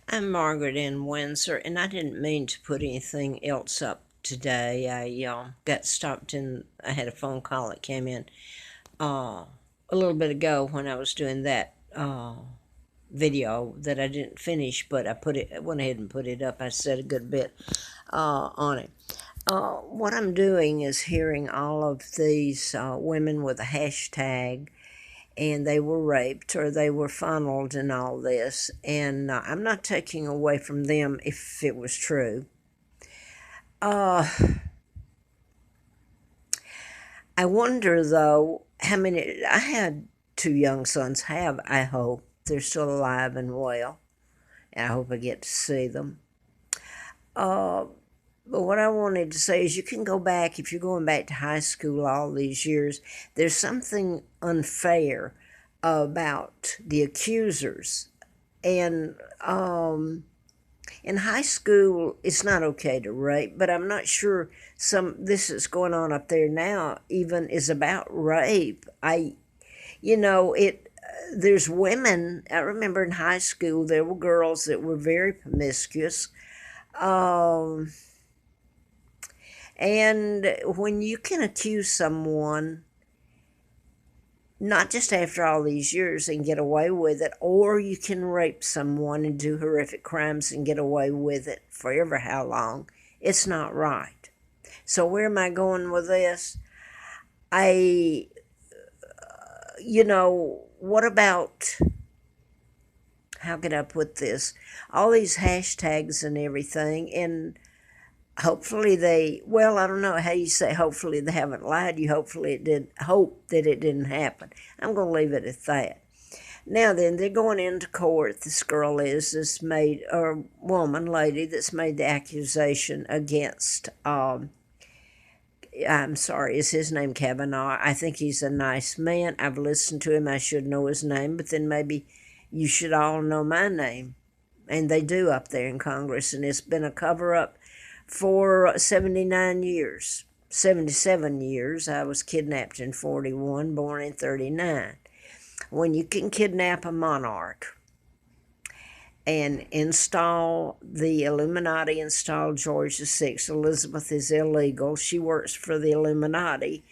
I'm Margaret in Windsor, and I didn't mean to put anything else up today. I got stopped in. I had a phone call that came in a little bit ago when I was doing that video that I didn't finish, but I went ahead and put it up. I said a good bit on it. What I'm doing is hearing all of these women with a hashtag and they were raped or they were funneled and all this. And I'm not taking away from them if it was true. Uh, I wonder though how many. I had two young sons. Have I hope they're still alive and well, and I hope I get to see them. Uh, but what I wanted to say is, you can go back if you're going back to high school all these years. There's something unfair about the accusers, and in high school it's not okay to rape, but I'm not sure some this that's going on up there now even is about rape. It there's women. I remember in high school there were girls that were very promiscuous, um, and when you can accuse someone not just after all these years and get away with it, or you can rape someone and do horrific crimes and get away with it forever how long. It's not right. So where am I going with this? I, what about, how could I put this? All these hashtags and everything, and hopefully I don't know how you say hopefully they haven't lied. You hopefully it did, hope that it didn't happen. I'm going to leave it at that. Now then, they're going into court. This girl is this maid or woman, lady that's made the accusation against. I'm sorry, is his name Kavanaugh? I think he's a nice man. I've listened to him. I should know his name, but then maybe you should all know my name, and they do up there in Congress. And it's been a cover up for 79 years, 77 years. I was kidnapped in 41, born in 39. When you can kidnap a monarch and install the Illuminati, install George VI, Elizabeth is illegal. She works for the Illuminati.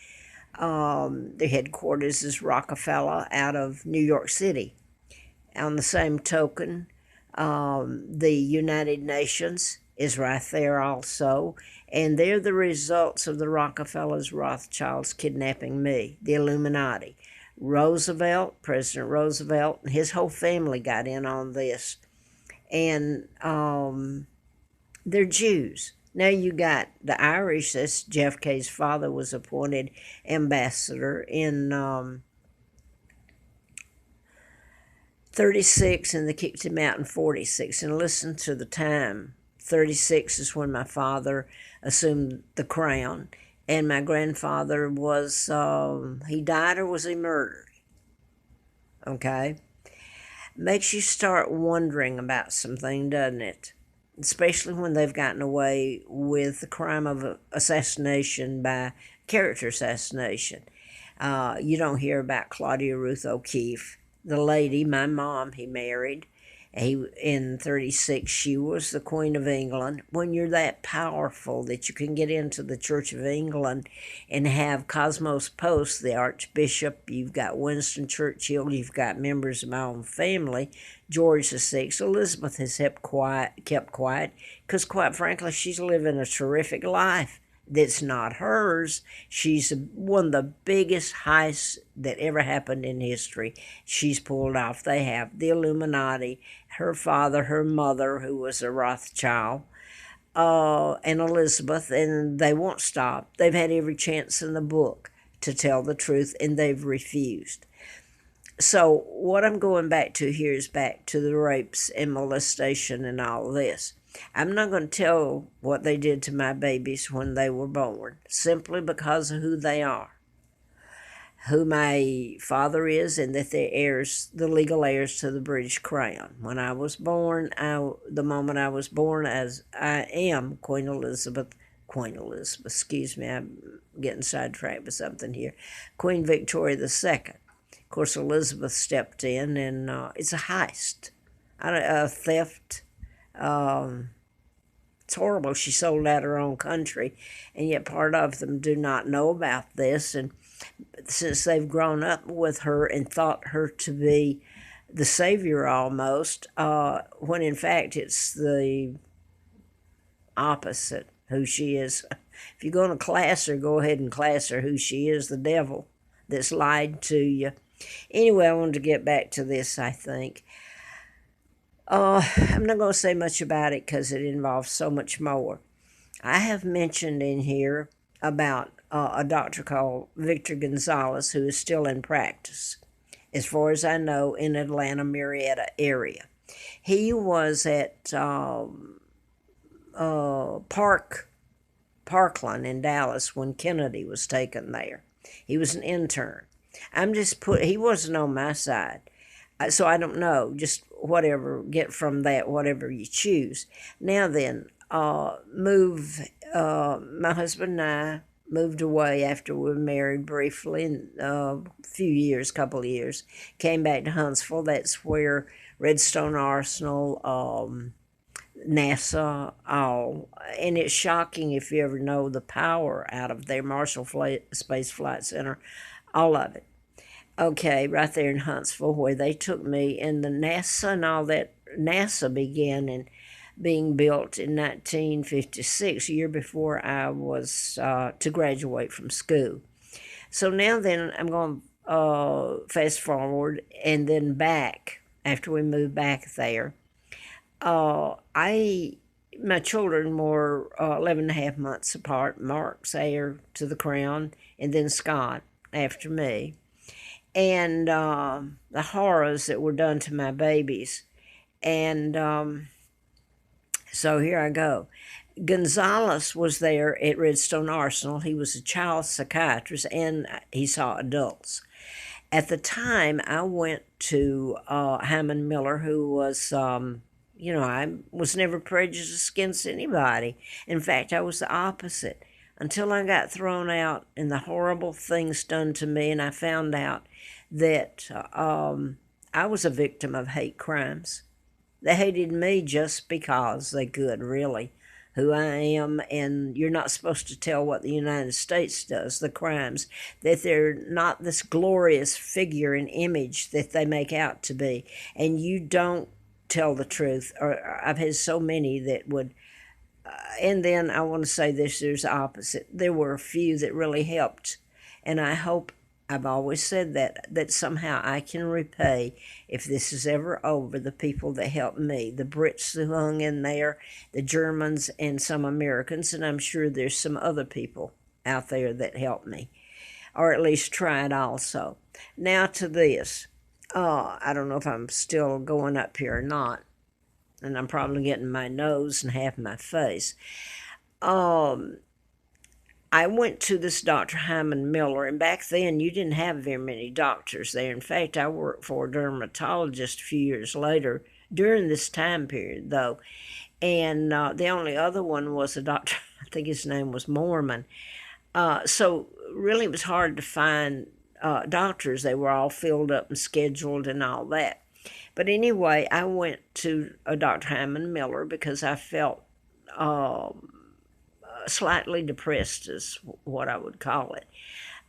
The headquarters is Rockefeller out of New York City. On the same token, the United Nations is right there also, and they're the results of the Rockefellers, Rothschilds kidnapping me, the Illuminati. President Roosevelt, and his whole family got in on this, and they're Jews. Now you got the Irish. That's JFK's father was appointed ambassador in 36, and they kicked him out in 46. And listen to the time. 36 is when my father assumed the crown, and my grandfather was, he died or was he murdered? Okay. Makes you start wondering about something, doesn't it? Especially when they've gotten away with the crime of assassination by character assassination. You don't hear about Claudia Ruth O'Keefe, the lady, my mom, he married. In 36, she was the Queen of England. When you're that powerful that you can get into the Church of England and have Cosmos Post, the Archbishop, you've got Winston Churchill, you've got members of my own family, George VI, Elizabeth has kept quiet, because quite frankly, she's living a terrific life that's not hers. She's one of the biggest heists that ever happened in history. She's pulled off. They have the Illuminati, her father, her mother, who was a Rothschild, and Elizabeth, and they won't stop. They've had every chance in the book to tell the truth, and they've refused. So what I'm going back to here is back to the rapes and molestation and all this. I'm not going to tell what they did to my babies when they were born, simply because of who they are, who my father is, and that they're heirs, the legal heirs to the British crown. When I was born, the moment I was born, as I am Queen Elizabeth, excuse me, I'm getting sidetracked with something here, Queen Victoria II. Of course, Elizabeth stepped in, and it's a heist. theft. It's horrible. She sold out her own country, and yet part of them do not know about this. And since they've grown up with her and thought her to be the savior almost, when in fact it's the opposite who she is. If you're going to class her, go ahead and class her who she is, the devil that's lied to you. Anyway, I wanted to get back to this, I think. I'm not going to say much about it because it involves so much more. I have mentioned in here about a doctor called Victor Gonzalez, who is still in practice, as far as I know, in Atlanta, Marietta area. He was at Parkland in Dallas when Kennedy was taken there. He was an intern. He wasn't on my side. So I don't know, just whatever, get from that, whatever you choose. Now then, my husband and I moved away after we were married briefly, in a few years, couple of years, came back to Huntsville. That's where Redstone Arsenal, NASA, all. And it's shocking if you ever know the power out of there, Marshall Space Flight Center, all of it. Okay, right there in Huntsville, where they took me, and the NASA and all that. NASA began being built in 1956, a year before I was to graduate from school. So now then, I'm going to fast forward and then back after we moved back there. My children were 11 and a half months apart. Mark's heir to the crown, and then Scott after me. And the horrors that were done to my babies. And so here I go. Gonzalez was there at Redstone Arsenal. He was a child psychiatrist, and he saw adults. At the time, I went to Himon Miller, who was, I was never prejudiced against anybody. In fact, I was the opposite until I got thrown out and the horrible things done to me, and I found out that I was a victim of hate crimes. They hated me just because they could, really, who I am, and you're not supposed to tell what the United States does, the crimes, that they're not this glorious figure and image that they make out to be, and you don't tell the truth. Or I've had so many that would, and then I want to say this, there's the opposite. There were a few that really helped, and I hope, I've always said that somehow I can repay, if this is ever over, the people that helped me, the Brits who hung in there, the Germans, and some Americans, and I'm sure there's some other people out there that helped me, or at least tried also. Now to this. I don't know if I'm still going up here or not, and I'm probably getting my nose and half my face. I went to this Dr. Himon Miller, and back then you didn't have very many doctors there. In fact, I worked for a dermatologist a few years later during this time period, though. And the only other one was a doctor, I think his name was Mormon. So really it was hard to find doctors. They were all filled up and scheduled and all that. But anyway, I went to a Dr. Himon Miller because I felt slightly depressed is what I would call it.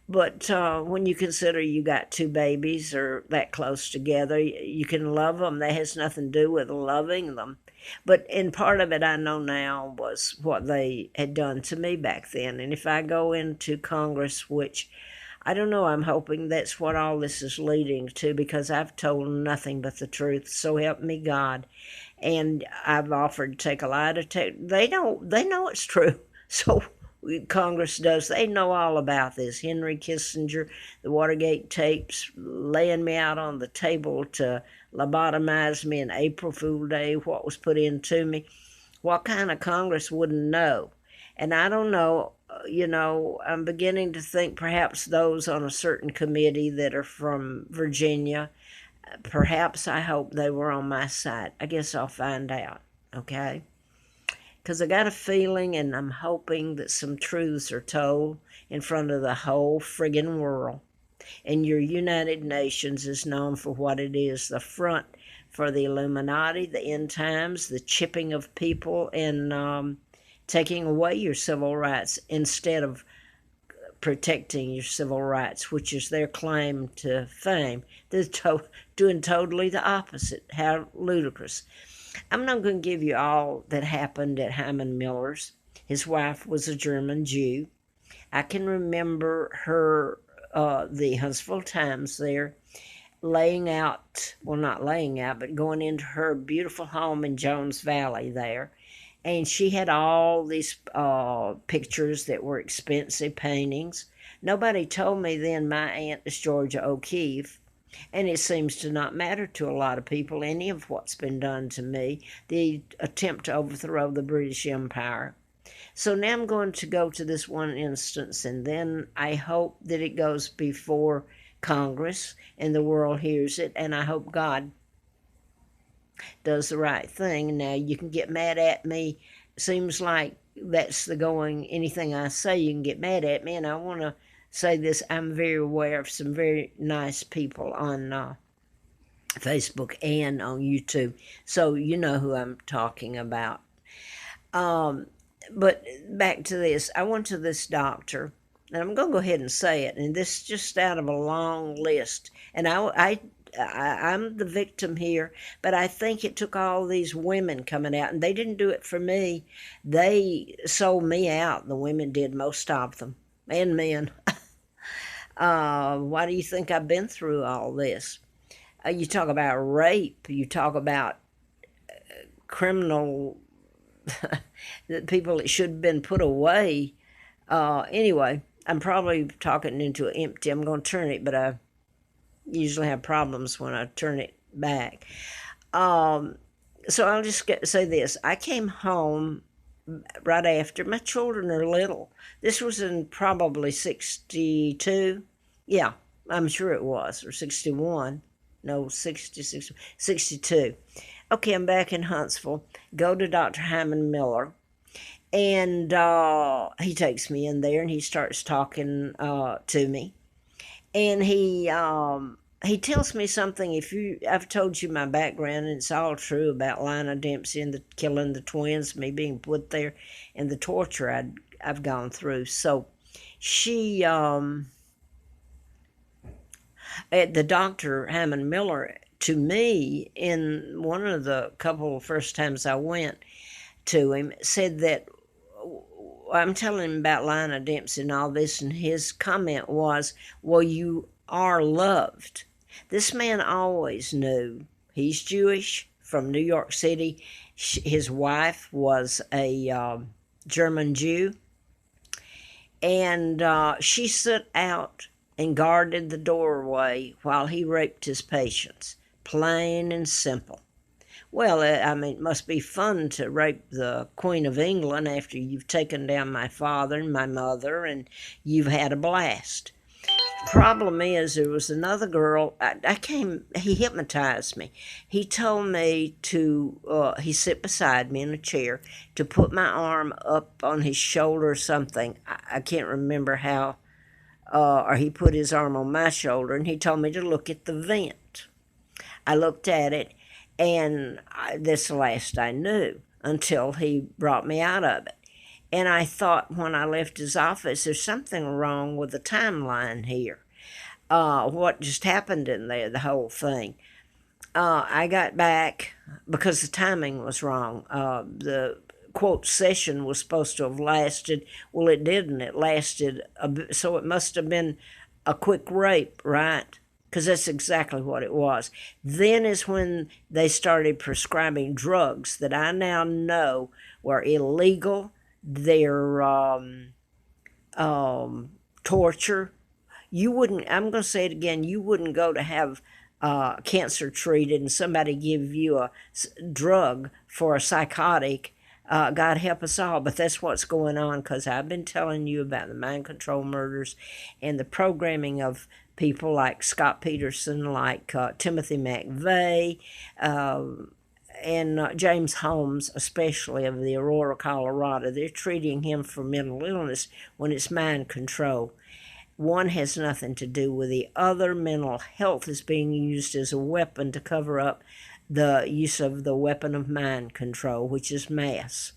But when you consider you got two babies or that close together, you can love them. That has nothing to do with loving them. But in part of it, I know now, was what they had done to me back then. And if I go into Congress, which I don't know, I'm hoping that's what all this is leading to, because I've told nothing but the truth. So help me God. And I've offered to take a lie detector. They know it's true. So Congress does. They know all about this. Henry Kissinger, the Watergate tapes, laying me out on the table to lobotomize me in April Fool Day, what was put into me. What kind of Congress wouldn't know? And I don't know, I'm beginning to think perhaps those on a certain committee that are from Virginia, perhaps I hope they were on my side. I guess I'll find out, okay? Because I got a feeling, and I'm hoping that some truths are told in front of the whole friggin' world. And your United Nations is known for what it is, the front for the Illuminati, the end times, the chipping of people, and taking away your civil rights instead of protecting your civil rights, which is their claim to fame. They're doing totally the opposite. How ludicrous. I'm not going to give you all that happened at Himon Miller's. His wife was a German Jew. I can remember her, the Huntsville Times there, laying out, well, not laying out, but going into her beautiful home in Jones Valley there. And she had all these pictures that were expensive paintings. Nobody told me then my aunt is Georgia O'Keeffe, and it seems to not matter to a lot of people any of what's been done to me, the attempt to overthrow the British Empire. So now I'm going to go to this one instance, and then I hope that it goes before Congress and the world hears it, and I hope God does the right thing. Now, you can get mad at me. Seems like that's the going. Anything I say, you can get mad at me, and I want to say this. I'm very aware of some very nice people on Facebook and on YouTube, so you know who I'm talking about. But back to this. I went to this doctor, and I'm going to go ahead and say it, and this is just out of a long list, and I'm the victim here, but I think it took all these women coming out, and they didn't do it for me. They sold me out. The women did, most of them, and men. Why do you think I've been through all this? You talk about rape. You talk about criminal people that should have been put away. Anyway, I'm probably talking into an empty. I'm going to turn it, but I usually have problems when I turn it back. So I'll just say this. I came home right after. My children are little. This was in probably 62. Yeah, I'm sure it was, or 61. No, 66, 62. Okay, I'm back in Huntsville. Go to Dr. Himon Miller. And he takes me in there, and he starts talking to me. And he tells me something. I've told you my background, and it's all true about Lina Dempsey and killing the twins, me being put there, and the torture I've gone through. So she, at the Dr. Himon Miller, to me, in one of the couple of first times I went to him, said that, I'm telling him about Lina Dempsey and all this, and his comment was, well, you are loved. This man always knew. He's Jewish, from New York City. His wife was a German Jew, and she stood out and guarded the doorway while he raped his patients. Plain and simple. Well, I mean, it must be fun to rape the Queen of England after you've taken down my father and my mother, and you've had a blast. Problem is, there was another girl. He hypnotized me. He told me to, he sit beside me in a chair, to put my arm up on his shoulder or something. I can't remember how, or he put his arm on my shoulder, and he told me to look at the vent. I looked at it, and this last I knew until he brought me out of it. And I thought when I left his office, there's something wrong with the timeline here. What just happened in there, the whole thing. I got back because the timing was wrong. The quote session was supposed to have lasted. Well, it didn't. It lasted a bit, so it must have been a quick rape, right? Because that's exactly what it was. Then is when they started prescribing drugs that I now know were illegal. They're torture. You wouldn't, I'm going to say it again, you wouldn't go to have cancer treated and somebody give you a drug for a psychotic. God help us all, but that's what's going on, because I've been telling you about the mind control murders and the programming of people like Scott Peterson, like Timothy McVeigh, and James Holmes, especially of the Aurora, Colorado. They're treating him for mental illness when it's mind control. One has nothing to do with the other. Mental health is being used as a weapon to cover up the use of the weapon of mind control, which is mass.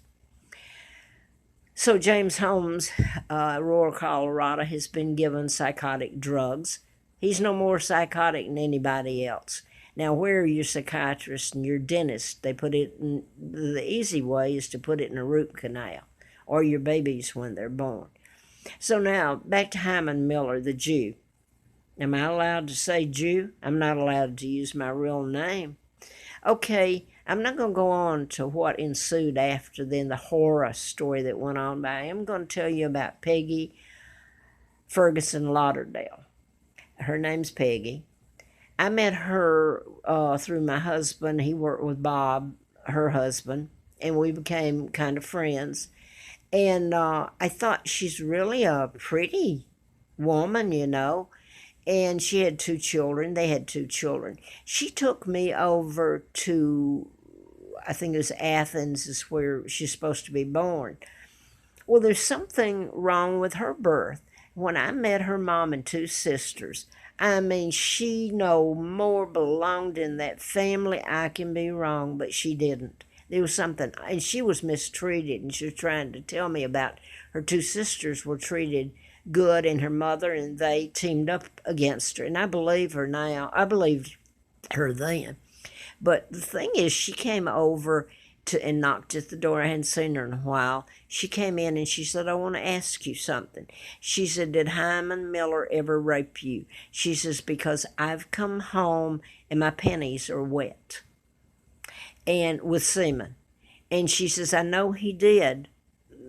So James Holmes, Aurora, Colorado, has been given psychotic drugs. He's no more psychotic than anybody else. Now, where are your psychiatrist and your dentist? They put it in, the easy way is to put it in a root canal, or your babies when they're born. So now, back to Himon Miller, the Jew. Am I allowed to say Jew? I'm not allowed to use my real name. Okay, I'm not going to go on to what ensued after then, the horror story that went on, but I am going to tell you about Peggy Ferguson Lauderdale. Her name's Peggy. I met her through my husband. He worked with Bob, her husband, and we became kind of friends. And I thought she's really a pretty woman, you know. And she had 2 children. They had 2 children. She took me over to, I think it was Athens, is where she's supposed to be born. Well, there's something wrong with her birth. When I met her mom and 2 sisters, I mean, she no more belonged in that family. I can be wrong, but she didn't. There was something, and she was mistreated, and she was trying to tell me about her 2 sisters were treated good, and her mother, and they teamed up against her. And I believe her now. I believed her then. But the thing is, she came over and knocked at the door. I hadn't seen her in a while. She came in and she said, I want to ask you something. She said, did Himon Miller ever rape you? She says, because I've come home and my panties are wet and with semen. And she says, I know he did.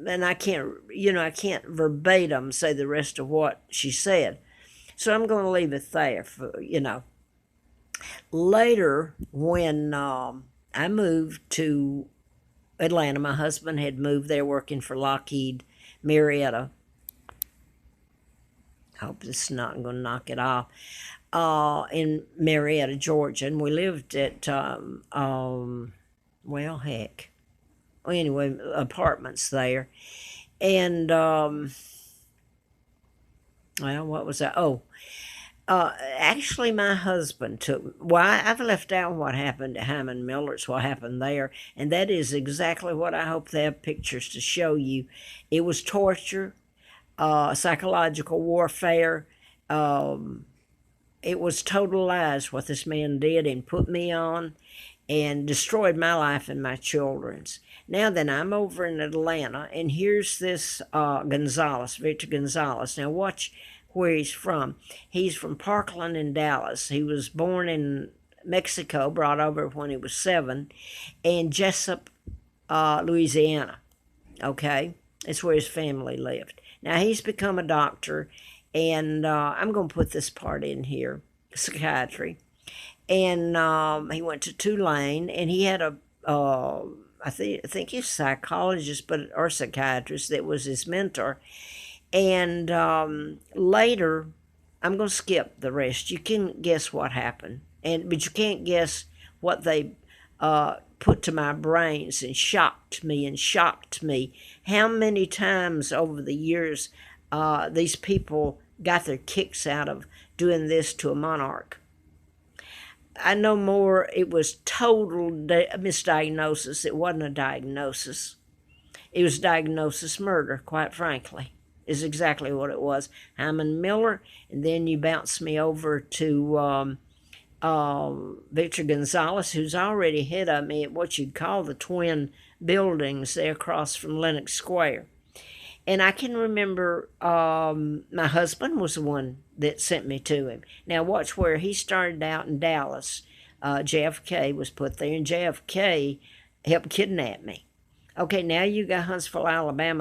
And I can't verbatim say the rest of what she said. So I'm going to leave it there for. Later, when I moved to Atlanta, my husband had moved there working for Lockheed Marietta. I hope this is not going to knock it off. In Marietta, Georgia. And we lived at, anyway, apartments there. And, what was that? Actually, my husband I've left out what happened to Himon Miller. It's what happened there. And that is exactly what I hope they have pictures to show you. It was torture, psychological warfare. It was total lies what this man did and put me on and destroyed my life and my children's. Now then, I'm over in Atlanta, and here's this Gonzalez, Victor Gonzalez. Now watch where he's from. He's from Parkland in Dallas. He was born in Mexico, brought over when he was 7, and Jessup, Louisiana. Okay? That's where his family lived. Now he's become a doctor, and I'm going to put this part in here, psychiatry. And he went to Tulane, and he had I think he's a psychologist or psychiatrist that was his mentor. And later, I'm going to skip the rest. You can guess what happened, but you can't guess what they put to my brains and shocked me. How many times over the years these people got their kicks out of doing this to a monarch. I know more. It was total misdiagnosis. It wasn't a diagnosis. It was diagnosis murder, quite frankly, is exactly what it was. Himon Miller, and then you bounce me over to Victor Gonzalez, who's already hit of me at what you'd call the twin buildings there across from Lenox Square. And I can remember my husband was the one that sent me to him. Now watch where he started out in Dallas. JFK was put there, and JFK helped kidnap me. Okay, now you got Huntsville, Alabama.